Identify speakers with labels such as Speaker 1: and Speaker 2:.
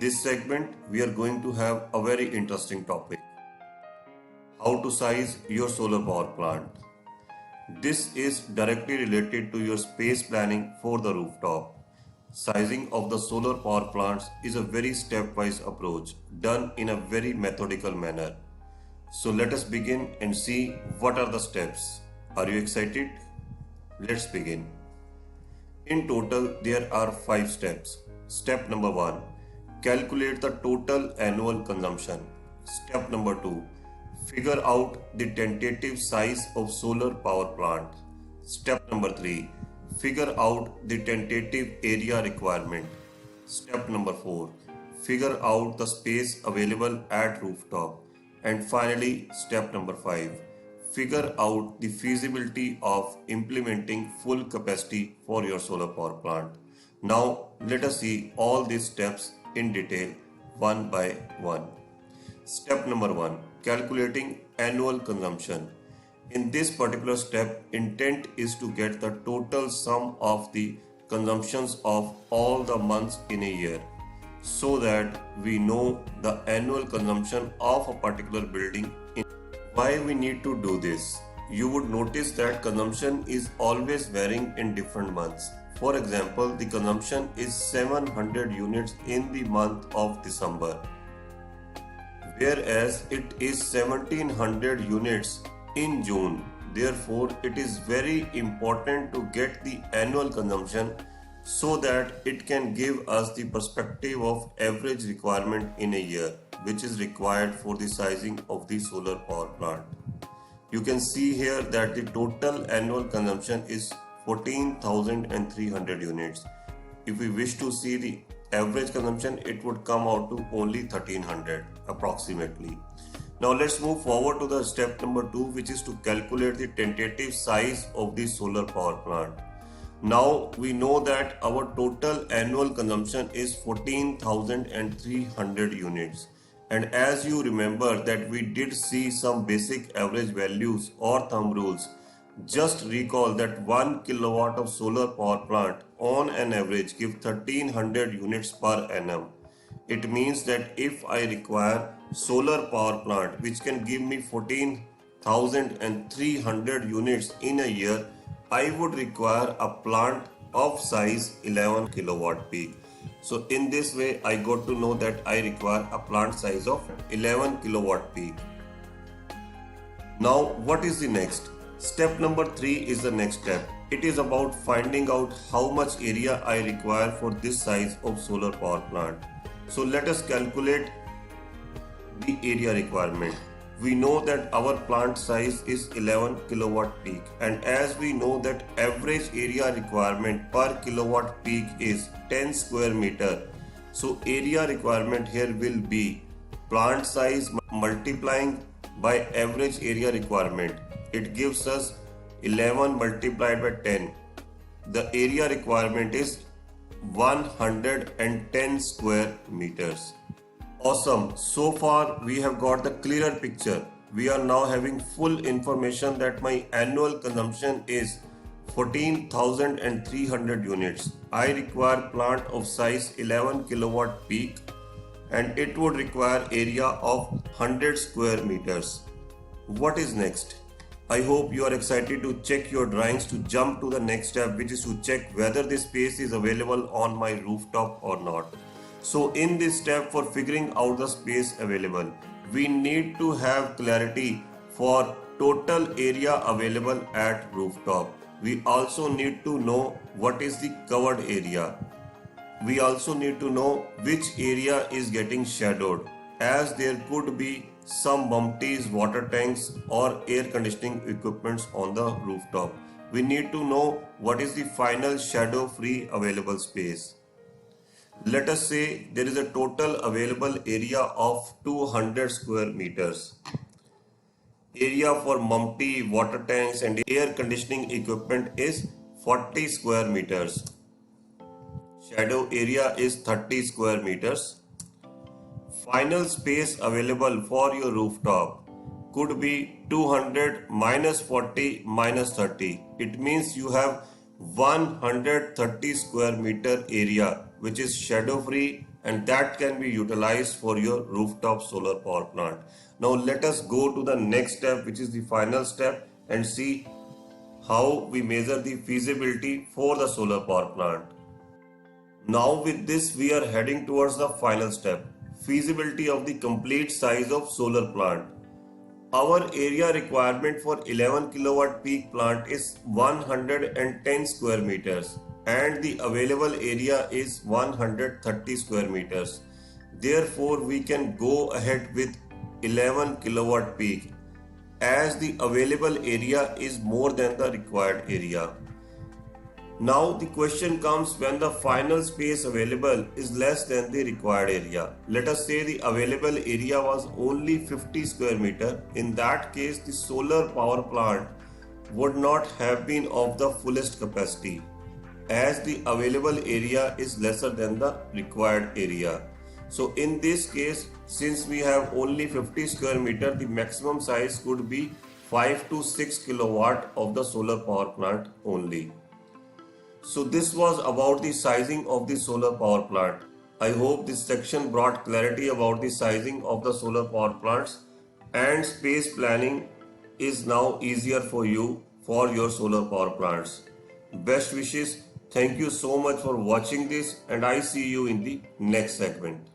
Speaker 1: this segment, we are going to have a very interesting topic: how to size your solar power plant. This is directly related to your space planning for the rooftop. Sizing of the solar power plants is a very stepwise approach done in a very methodical manner. So let us begin and see what are the steps. Are you excited? Let's begin. In total, there are 5 steps. Step number 1: calculate the total annual consumption. Step number 2: figure out the tentative size of solar power plant. Step number 3: figure out the tentative area requirement. Step number 4: figure out the space available at rooftop. And finally, step number 5: figure out the feasibility of implementing full capacity for your solar power plant. Now, let us see all these steps in detail one by one. Step number 1: calculating annual consumption. In this particular step, intent is to get the total sum of the consumptions of all the months in a year, so that we know the annual consumption of a particular building. Why we need to do this? You would notice that consumption is always varying in different months. For example, the consumption is 700 units in the month of December, whereas it is 1700 units in June. Therefore, it is very important to get the annual consumption so that it can give us the perspective of average requirement in a year, which is required for the sizing of the solar power plant. You can see here that the total annual consumption is 14,300 units. If we wish to see the average consumption, it would come out to only 1300 approximately. Now let's move forward to the step number 2, which is to calculate the tentative size of the solar power plant. Now we know that our total annual consumption is 14,300 units. And as you remember that we did see some basic average values or thumb rules, just recall that 1 kilowatt of solar power plant on an average gives 1300 units per annum. It means that if I require solar power plant which can give me 14,300 units in a year, I would require a plant of size 11 kilowatt peak. So in this way, I got to know that I require a plant size of 11 kilowatt peak. Now, what is the next? Step number 3 is the next step. It is about finding out how much area I require for this size of solar power plant. So let us calculate the area requirement. We know that our plant size is 11 kilowatt peak, and as we know that average area requirement per kilowatt peak is 10 square meter. So area requirement here will be plant size multiplying by average area requirement. It gives us 11 multiplied by 10. The area requirement is 110 square meters. Awesome. So far we have got the clearer picture. We are now having full information that my annual consumption is 14,300 units. I require plant of size 11 kilowatt peak and it would require area of 100 square meters. What is next? I hope you are excited to check your drawings to jump to the next step, which is to check whether this space is available on my rooftop or not. So in this step for figuring out the space available, we need to have clarity for total area available at rooftop. We also need to know what is the covered area. We also need to know which area is getting shadowed, as there could be some bumpties, water tanks or air conditioning equipments on the rooftop. We need to know what is the final shadow free available space. Let us say there is a total available area of 200 square meters. Area for bumpty, water tanks and air conditioning equipment is 40 square meters. Shadow area is 30 square meters. Final space available for your rooftop could be 200 minus 40 minus 30. It means you have 130 square meter area which is shadow free and that can be utilized for your rooftop solar power plant. Now let us go to the next step, which is the final step, and see how we measure the feasibility for the solar power plant. Now with this we are heading towards the final step, feasibility of the complete size of solar plant. Our area requirement for 11 kilowatt peak plant is 110 square meters and the available area is 130 square meters. Therefore, we can go ahead with 11 kilowatt peak as the available area is more than the required area. Now the question comes when the final space available is less than the required area. Let us say the available area was only 50 square meter. In that case, the solar power plant would not have been of the fullest capacity as the available area is lesser than the required area. So in this case, since we have only 50 square meter, the maximum size could be 5 to 6 kilowatt of the solar power plant only. So this was about the sizing of the solar power plant. I hope this section brought clarity about the sizing of the solar power plants, and space planning is now easier for you for your solar power plants. Best wishes. Thank you so much for watching this, and I see you in the next segment.